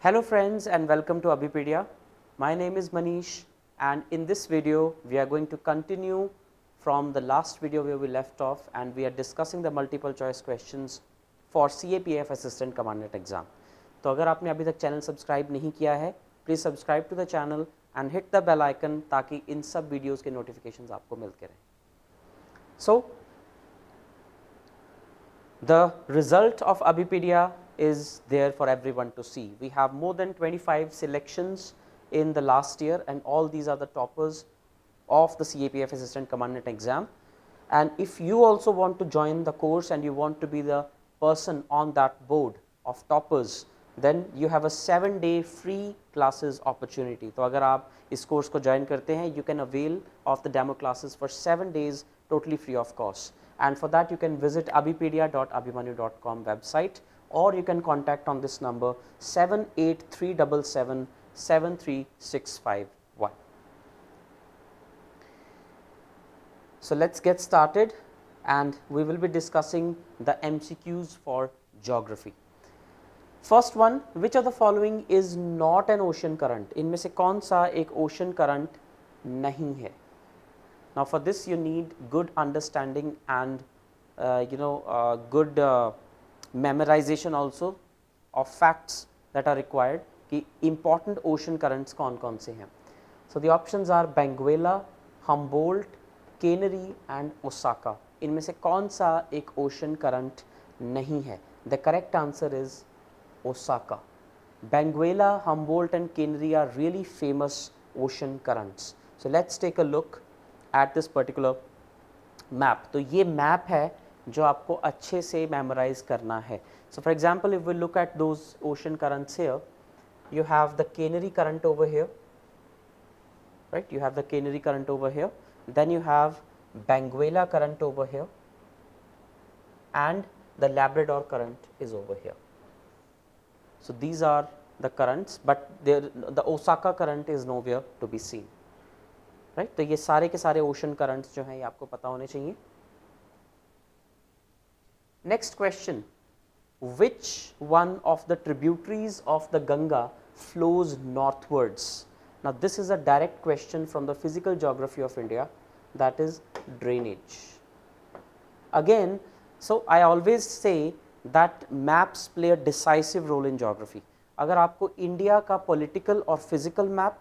Hello friends and welcome to Abhipedia. My name is Manish and in this video we are going to continue from the last video where we left off, and we are discussing the multiple choice questions for CAPF Assistant Commandant exam. तो अगर आपने अभी तक channel subscribe नहीं किया है, please subscribe to the channel and hit the bell icon ताकि इन सब वीडियोज़ के नोटिफिकेशंस आपको मिलते रहें. So the result of Abhipedia is there for everyone to see. We have more than 25 selections in the last year, and all these are the toppers of the CAPF Assistant Commandant exam. And if you also want to join the course and you want to be the person on that board of toppers, then you have a 7-day free classes opportunity. तो अगर आप इस course को join करते हैं, you can avail of the demo classes for 7 days totally free of cost. And for that you can visit abhipedia.abhimanyu.com website, or you can contact on this number 78377 73651. So let's get started, and we will be discussing the MCQs for geography. First one, which of the following is not an ocean current? इनमें से कौन सा एक ocean current नहीं है? Now for this you need good understanding and good memorization also of facts that are required कि important ocean currents कौन कौन से हैं. So the options are Benguela, Humboldt, Canary and Osaka. इनमें से कौन सा एक ocean current नहीं है? The correct answer is Osaka. Benguela, Humboldt and Canary are really famous ocean currents. So let's take a look at this particular map. तो ये map है जो आपको अच्छे से memorize करना है. So for example, if we look at those ocean currents here, you have the Canary current over here, right? You have the Canary current over here, then you have Benguela current over here, and the Labrador current is over here. So these are the currents, but the Osaka current is nowhere to be seen, right? तो ये सारे के सारे ocean currents जो हैं ये आपको पता होने चाहिए. Next question, which one of the tributaries of the Ganga flows northwards? Now this is a direct question from the physical geography of India, that is drainage. Again, so I always say that maps play a decisive role in geography. अगर आपको India का political और physical map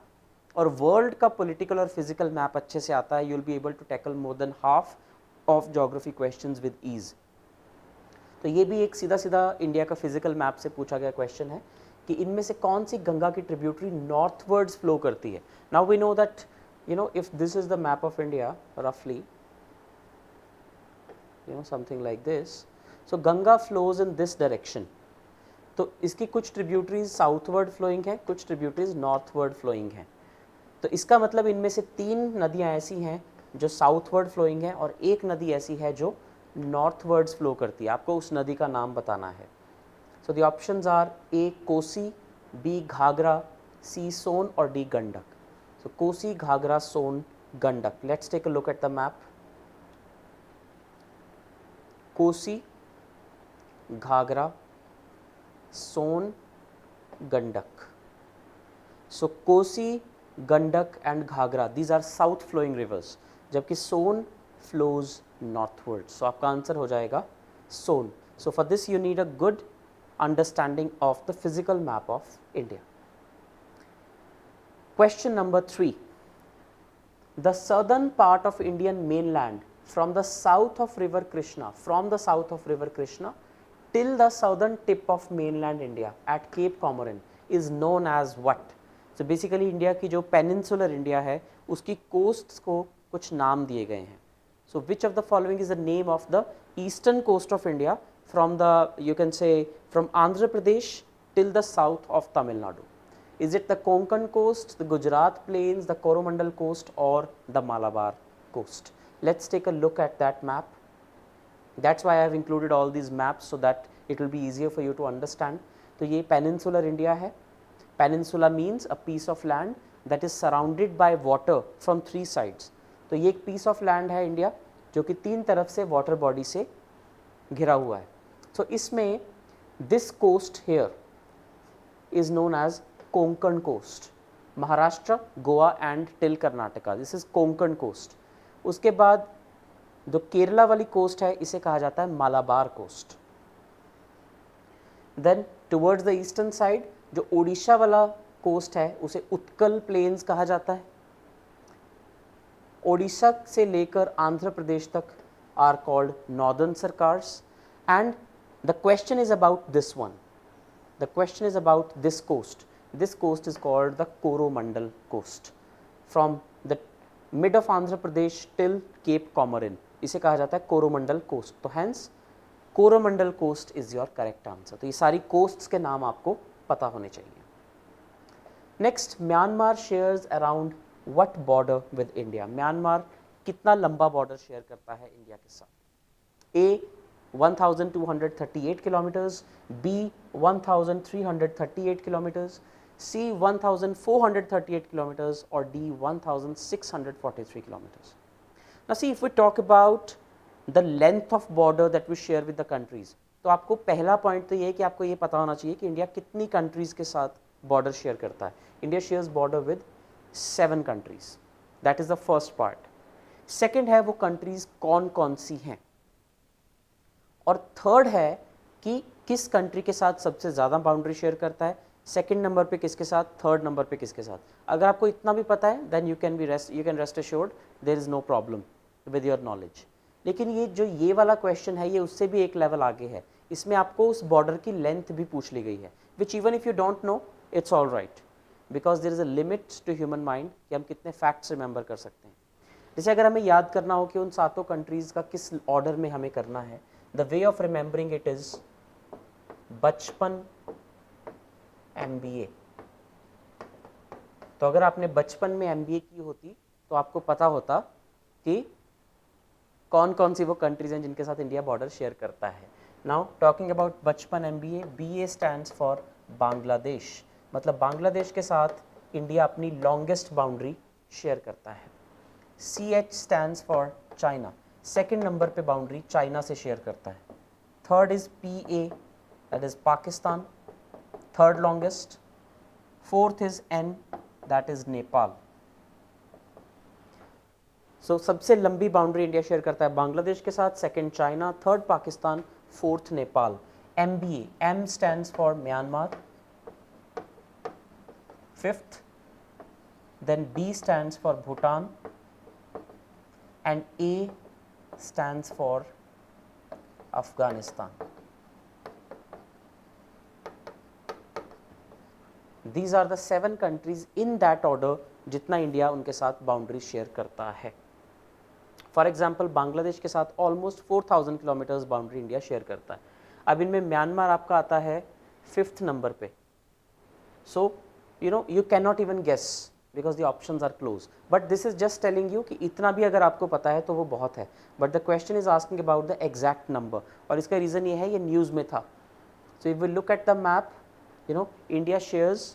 और world का political और physical map अच्छे से आता है, you will be able to tackle more than half of geography questions with ease. तो ये भी एक सीधा सीधा इंडिया का फिजिकल मैप से पूछा गया क्वेश्चन है कि इनमें से कौन सी गंगा की ट्रिब्यूटरी नॉर्थवर्ड्स फ्लो करती है. Now we know that if this is the map of India रफली, something like this. So Ganga flows in this direction. तो इसकी कुछ ट्रिब्यूटरीज साउथवर्ड फ्लोइंग है, कुछ ट्रिब्यूटरीज नॉर्थवर्ड फ्लोइंग है. तो इसका मतलब इनमें से 3 नदियां ऐसी हैं जो साउथवर्ड फ्लोइंग है और एक नदी ऐसी है जो नॉर्थवर्ड्स फ्लो करती है. आपको उस नदी का नाम बताना है. So the options are A Kosi, B Ghaghara, C Son और D Gandak. So Kosi, Ghaghara, Son, Gandak. Let's take a look at the map. Kosi, Ghaghara, Son, Gandak. So Kosi, Gandak and Ghagra, these are south flowing rivers, जबकि Son flows northward. So आपका आंसर हो जाएगा Son. So for this you need a good understanding of the physical map of India. Question number 3. The southern part of Indian mainland from the south of river Krishna till the southern tip of mainland India at Cape Comorin is known as what? So basically India की जो peninsular India है उसकी costs को कुछ नाम दिए गए हैं. So which of the following is the name of the eastern coast of India from the, you can say, from Andhra Pradesh till the south of Tamil Nadu? Is it the Konkan coast, the Gujarat plains, the Coromandel coast or the Malabar coast? Let's take a look at that map. That's why I have included all these maps so that it will be easier for you to understand. तो ये peninsular India है. Peninsula means a piece of land that is surrounded by water from 3 sides. तो ये एक piece of land है India जो कि 3 तरफ से water body से घिरा हुआ है. So इसमें this coast here is known as Konkan coast. Maharashtra, Goa and till Karnataka, this is Konkan coast. उसके बाद जो केरला वाली कोस्ट है इसे कहा जाता है Malabar coast. Then towards the eastern side जो ओडिशा वाला कोस्ट है उसे उत्कल प्लेन्स कहा जाता है. ओडिशा से लेकर आंध्र प्रदेश तक are called northern Circars. And the question is about this one, the question is about this coast. This coast is called the Coromandel coast from the mid of Andhra Pradesh till Cape Comorin. इसे कहा जाता है Coromandel coast. तो hence Coromandel coast is your correct answer. तो ये सारी coasts के नाम आपको पता होने चाहिए. Next, Myanmar shares around what border with India? Myanmar कितना लंबा border share करता है इंडिया के साथ? A 1238 kilometers, B 1338 kilometers, C 1438 kilometers, or D 1643 kilometers. Now see, if we talk about the length of border that we share with the countries, तो आपको पहला point तो ये है कि आपको ये पता होना चाहिए कि इंडिया कितनी कंट्रीज के साथ बॉर्डर शेयर करता है. India shares border with 7 countries. That is the first part. Second है वो कंट्रीज कौन कौन सी हैं, और थर्ड है कि किस कंट्री के साथ सबसे ज़्यादा बाउंड्री शेयर करता है, सेकंड नंबर पे किसके साथ, थर्ड नंबर पे किसके साथ. अगर आपको इतना भी पता है then you can rest assured there is no problem with your knowledge. लेकिन ये वाला क्वेश्चन है ये उससे भी एक लेवल आगे है. इसमें आपको उस बॉर्डर की लेंथ भी पूछ ली गई है, which even if you don't know it's all right, because there is a limit to human mind कि हम कितने फैक्ट्स रिमेंबर कर सकते हैं. जैसे अगर हमें याद करना हो कि उन 7 कंट्रीज़ का किस ऑर्डर में हमें करना है, the way of remembering it is बचपन MBA. तो अगर आपने बचपन में MBA की होती तो आपको पता होता कि कौन कौन सी वो कंट्रीज हैं जिनके साथ इंडिया बॉर्डर शेयर करता है. नाउ टॉकिंग अबाउट बचपन MBA, BA stands for Bangladesh. मतलब बांग्लादेश के साथ इंडिया अपनी लॉन्गेस्ट बाउंड्री शेयर करता है. CH stands for China. Second number पे बाउंड्री चाइना से शेयर करता है. Third is PA, that is Pakistan, third longest. Fourth is N, that is Nepal. So सबसे लंबी बाउंड्री इंडिया शेयर करता है बांग्लादेश के साथ, second China, third Pakistan, fourth Nepal. MBA, M stands for Myanmar, fifth. Then B stands for Bhutan, and A stands for Afghanistan. These are the 7 countries in that order जितना India उनके साथ boundary share करता है. For example Bangladesh के साथ almost 4000 kilometres boundary India share करता है. अब इनमें म्यांमार आपका आता है 5th नंबर पे. सो you cannot even guess because the options are close, but this is just telling you कि इतना भी अगर आपको पता है तो वो बहुत है. but the question is asking about the exact number, और इसका रीज़न ये है ये न्यूज़ में था. so if we look at the map, India shares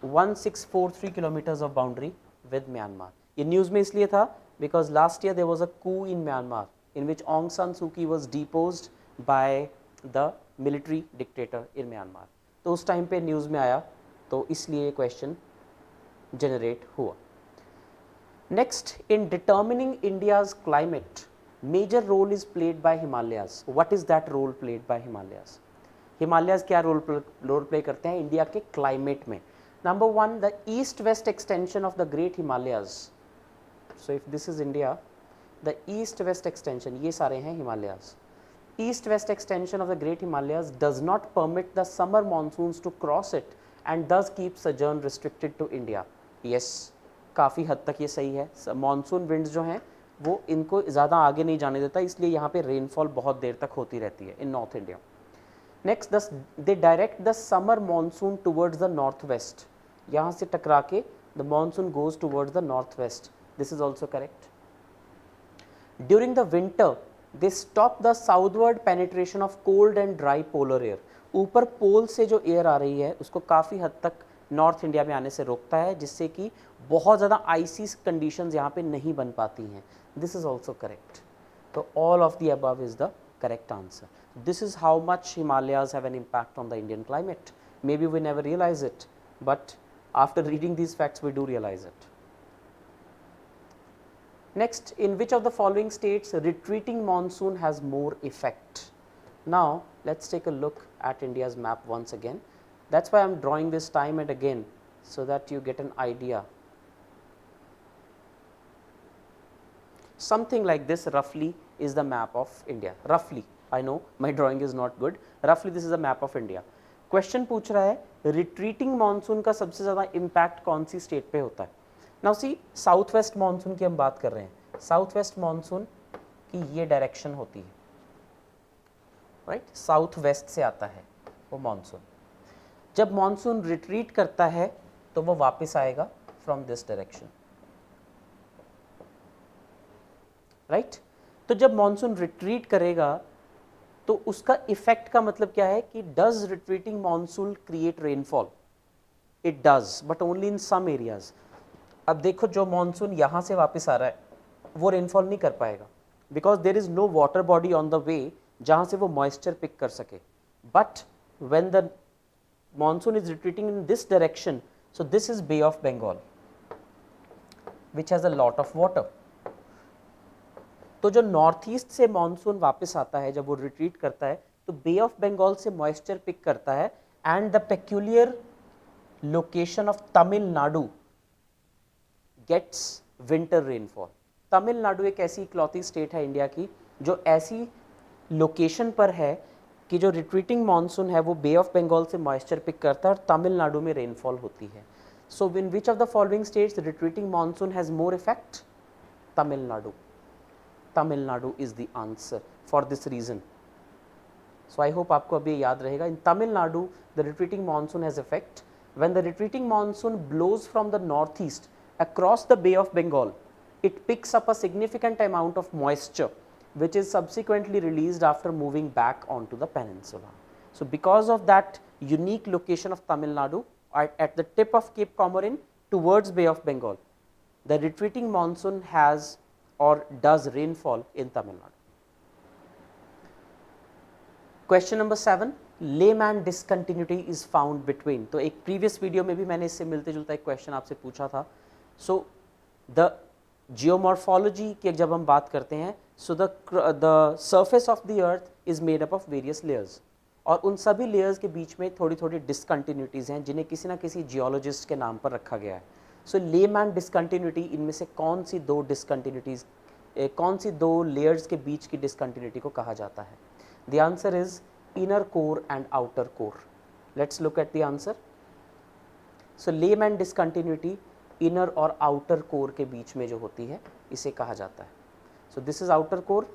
1643 kilometers of boundary with Myanmar. ये न्यूज़ में इसलिए था because last year there was a coup in Myanmar in which Aung San Suu Kyi was deposed by the military dictator in Myanmar. तो उस time पे news में आया, तो इसलिए क्वेश्चन जनरेट हुआ. Next, in determining India's climate major role is played by Himalayas. What is that role played by Himalayas? Himalayas क्या role play करते हैं इंडिया के क्लाइमेट में? Number 1, the east west extension of the great Himalayas. So if this is India, the east west extension, ये सारे हैं Himalayas. East west extension of the great Himalayas does not permit the summer monsoons to cross it and does keep sojourn restricted to India. Yes, काफ़ी हद तक ये सही है. Monsoon winds जो हैं वो इनको ज़्यादा आगे नहीं जाने देता, इसलिए यहाँ पे रेनफॉल बहुत देर तक होती रहती है in north India. Next, they direct the summer monsoon towards the north west. यहाँ से टकरा के the monsoon goes towards the north west. This is also correct. During the winter they stop the southward penetration of cold and dry polar air. ऊपर pole से जो air आ रही है उसको काफ़ी हद तक नॉर्थ इंडिया में आने से रोकता है, जिससे कि बहुत ज़्यादा आइसी कंडीशंस यहाँ पे नहीं बन पाती हैं. This is also correct. तो all of the above is the correct answer. This is how much Himalayas have an impact on the Indian climate. Maybe we never realize it, but after reading these facts, we do realize it. Next, in which of the following states retreating monsoon has more effect? Now, let's take a look at India's map once again. That's why I am drawing this time and again, so that you get an idea. Something like this roughly is the map of India. Roughly, I know my drawing is not good. Roughly this is the map of India. Question पूछ रहा है retreating monsoon का सबसे ज़्यादा impact कौन सी state पे होता है? Now see, south west monsoon की हम बात कर रहे हैं. साउथ वेस्ट मानसून की ये डायरेक्शन होती है, राइट? साउथ वेस्ट से आता है वो मानसून. जब मानसून रिट्रीट करता है तो वो वापस आएगा फ्रॉम दिस डायरेक्शन, राइट? तो जब मानसून रिट्रीट करेगा तो उसका इफेक्ट का मतलब क्या है कि does retreating monsoon create rainfall? It does, but only in some areas. अब देखो, जो मानसून यहाँ से वापस आ रहा है वो रेनफॉल नहीं कर पाएगा, because there is no water body on the way जहाँ से वो मॉइस्चर पिक कर सके. But when the monsoon is retreating in this direction, so this is Bay of Bengal which has a lot of water. तो जो north east से monsoon वापस आता है, जब वो रिट्रीट करता है तो बे ऑफ बंगाल से मॉइस्चर पिक करता है, and the peculiar location of Tamil Nadu gets winter rainfall. Tamil Nadu एक ऐसी इकलौती स्टेट है इंडिया की जो ऐसी लोकेशन पर है कि जो रिट्रीटिंग मानसून है वो बे ऑफ बंगाल से मॉइस्चर पिक करता है और तमिलनाडु में रेनफॉल होती है. सो इन which of the following states retreating monsoon has more effect? Tamil Nadu. Tamil is the answer for this reason. So I hope आपको अभी याद रहेगा. In Tamil Nadu, the retreating monsoon has effect. When the retreating monsoon blows from the northeast across the Bay of Bengal, it picks up a significant amount of moisture, which is subsequently released after moving back onto the peninsula. So because of that unique location of Tamil Nadu at the tip of Cape Comorin towards Bay of Bengal, the retreating monsoon has or does rainfall in Tamil Nadu. Question number 7, layman discontinuity is found between. तो एक previous video में भी मैंने इससे मिलते जुलता एक question आपसे पूछा था. So the geomorphology की जब हम बात करते हैं, so the surface of the earth is made up of various layers, और उन सभी layers के बीच में थोड़ी थोड़ी discontinuities हैं जिन्हें किसी ना किसी geologist के नाम पर रखा गया है. सो लेमैन डिसकंटिन्यूटी, इनमें से कौन सी दो डिसकंटिन्यूटीज, कौन सी दो लेयर्स के बीच की डिसकंटिन्यूटी को कहा जाता है? The answer is inner core and outer core. Let's look at the answer. So layman discontinuity inner और आउटर कोर के बीच में जो होती है इसे कहा जाता है. सो this is outer core,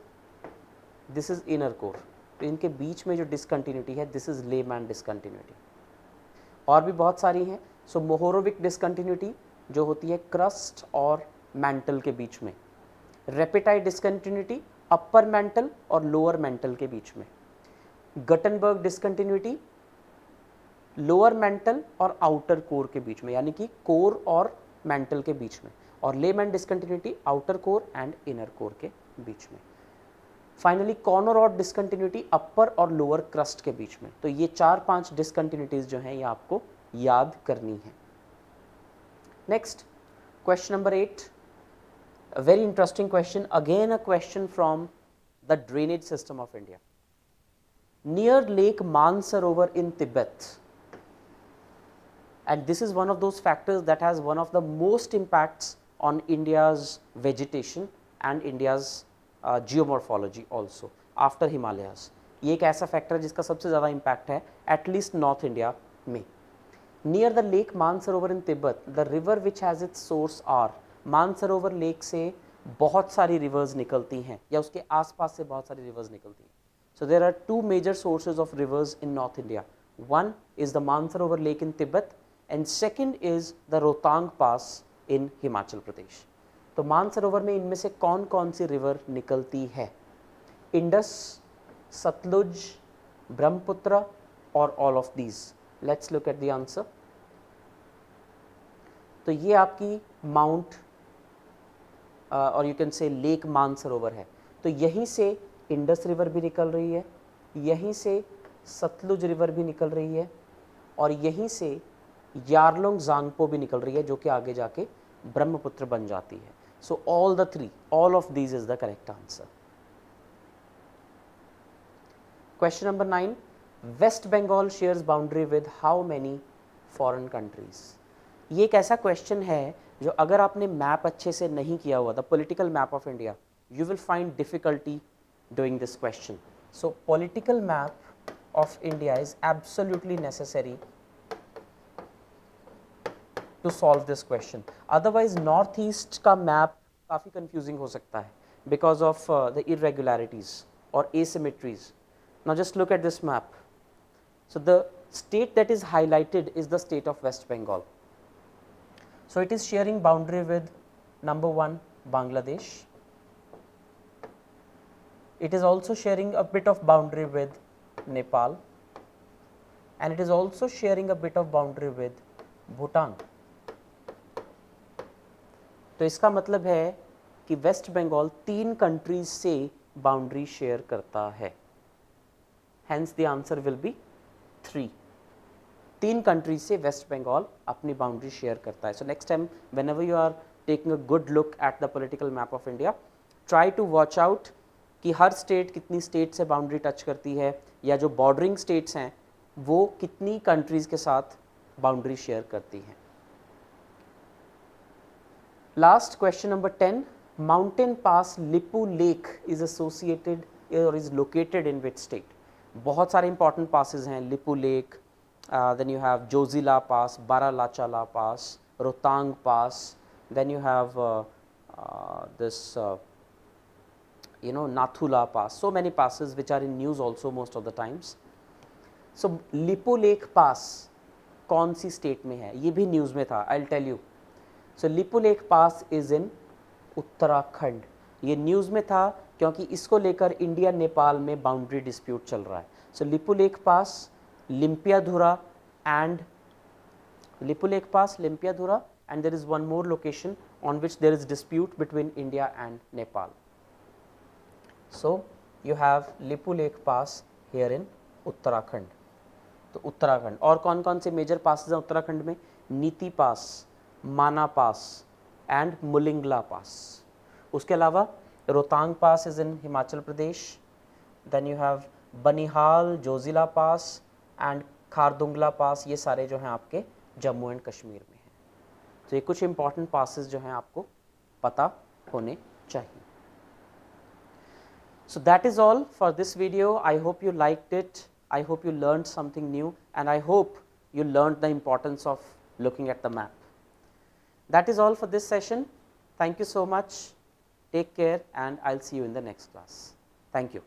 this is inner core. तो इनके बीच में जो डिसकंटिन्यूटी है दिस इज लेमैन डिसकंटिन्यूटी. और भी बहुत सारी हैं. सो मोहोरोविक डिसकंटिन्यूटी जो होती है क्रस्ट और मैंटल के बीच में. रेपिटाइट डिसकंटिन्यूटी अपर मैंटल और लोअर मैंटल के बीच में. गटनबर्ग डिसकंटिन्यूटी लोअर मैंटल और आउटर कोर के बीच में, यानी कि कोर और मैंटल के बीच में. और layman discontinuity outer core and inner core के बीच में. फाइनली कॉर्नर रॉड डिसकंटिन्यूटी अपर और लोअर क्रस्ट के बीच में. तो ये 4-5 डिसकंटिन्यूटीज जो हैं ये आपको याद करनी है. Next, question number 8, a very interesting question, again a question from the drainage system of India. Near Lake Mansarovar in Tibet, and this is one of those factors that has one of the most impacts on India's vegetation and India's geomorphology also after Himalayas. ये एक ऐसा factor है जिसका सबसे ज़्यादा impact है at least north India में. Near the lake Mansarovar in Tibet, the river which has its source are, Mansarovar lake से बहुत सारी रिवर्स निकलती हैं या उसके आसपास से बहुत सारी रिवर्स निकलती हैं. So there are two major sources of rivers in North India. One is the Mansarovar lake in Tibet and second is the Rohtang Pass in Himachal Pradesh. तो मानसरोवर में इनमें से कौन कौन सी रिवर निकलती है? इंडस, सतलुज, ब्रह्मपुत्र और all of these. Let's look at the answer. तो ये आपकी माउंट और you can say lake Mansarovar है. तो यहीं से इंडस रिवर भी निकल रही है, यहीं से सतलुज रिवर भी निकल रही है और यहीं से यारलुंग ज़ांगपो भी निकल रही है जो कि आगे जाके ब्रह्मपुत्र बन जाती है. So all the three, all of these is the correct answer. Question number 9, West Bengal shares boundary with how many foreign countries. ये एक ऐसा क्वेश्चन है जो अगर आपने मैप अच्छे से नहीं किया हुआ, the political map of India, you will find difficulty doing this question. So political map of India is absolutely necessary to solve this question. Otherwise north east का map काफ़ी confusing हो सकता है because of the irregularities or asymmetries. Now just look at this map. So the state that is highlighted is the state of West Bengal. So it is sharing boundary with number 1 Bangladesh. It is also sharing a bit of boundary with Nepal, and it is also sharing a bit of boundary with Bhutan. तो इसका मतलब है कि waste Bengal 3 countries से boundary share करता है. Hence the answer will be 3. 3 countries से waste Bengal अपनी बाउंड्री शेयर करता है. So next time whenever you are taking a good look at the political map of India, try to watch out कि हर state कितनी state से boundary touch करती है, या जो बॉर्डरिंग स्टेट्स हैं वो कितनी कंट्रीज के साथ बाउंड्री शेयर करती हैं. Last question number 10, mountain pass Lipulekh is associated और is located in which state. बहुत सारे इंपॉर्टेंट पासेस हैं. Lipulekh, then you have Zojila pass, Baralacha pass, Rohtang pass, then you have this Nathula Pass, so many passes which are in news also most of the times. So Lipu Lake Pass कौन सी state में है, ये भी news में था. I'll tell you. So Lipu Lake Pass is in Uttarakhand. ये news में था क्योंकि इसको लेकर इंडिया नेपाल में बाउंड्री डिस्प्यूट चल रहा है. So Lipu Lake Pass, Limpiadhura and there is one more location on which there is dispute between India and Nepal. So you have Lipu Lake Pass here in Uttarakhand. तो उत्तराखंड और कौन कौन से major passes हैं उत्तराखंड में? नीति पास, माना पास एंड मुलिंगला पास. उसके अलावा Rohtang pass is in Himachal Pradesh. Then you have Banihal, Zojila pass and Khardungla pass. ये सारे जो हैं आपके जम्मू एंड कश्मीर में हैं. तो ये कुछ इंपॉर्टेंट पासेस जो हैं आपको पता होने चाहिए. So that is all for this video. I hope you liked it. I hope you learned something new, and I hope you learned the importance of looking at the map. That is all for this session. Thank you so much. Take care, and I'll see you in the next class. Thank you.